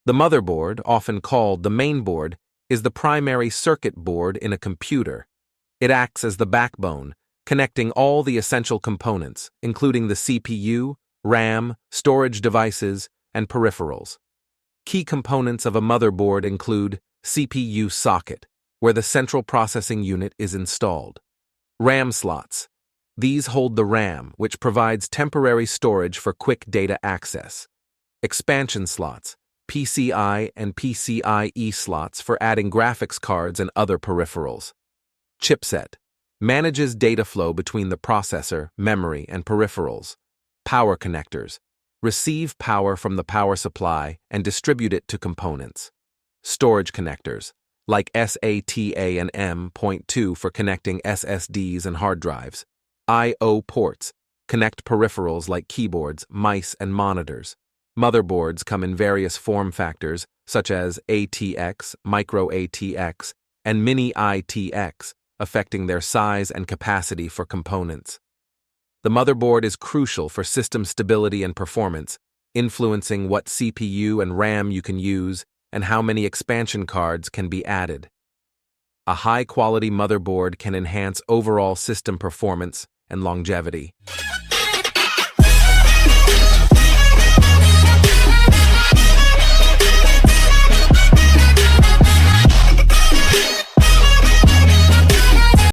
The motherboard, often called the mainboard, is the primary circuit board in a computer. It acts as the backbone, connecting all the essential components, including the CPU, RAM, storage devices, and peripherals. Key components of a motherboard include CPU socket, where the central processing unit is installed. RAM slots. These hold the RAM, which provides temporary storage for quick data access. Expansion slots, PCI and PCIe slots for adding graphics cards and other peripherals. Chipset. Manages data flow between the processor, memory, and peripherals. Power connectors. Receive power from the power supply and distribute it to components. Storage connectors, like SATA and M.2 for connecting SSDs and hard drives. I/O ports, connect peripherals like keyboards, mice, and monitors. Motherboards come in various form factors, such as ATX, Micro ATX, and Mini ITX, affecting their size and capacity for components. The motherboard is crucial for system stability and performance, influencing what CPU and RAM you can use and how many expansion cards can be added. A high-quality motherboard can enhance overall system performance and longevity.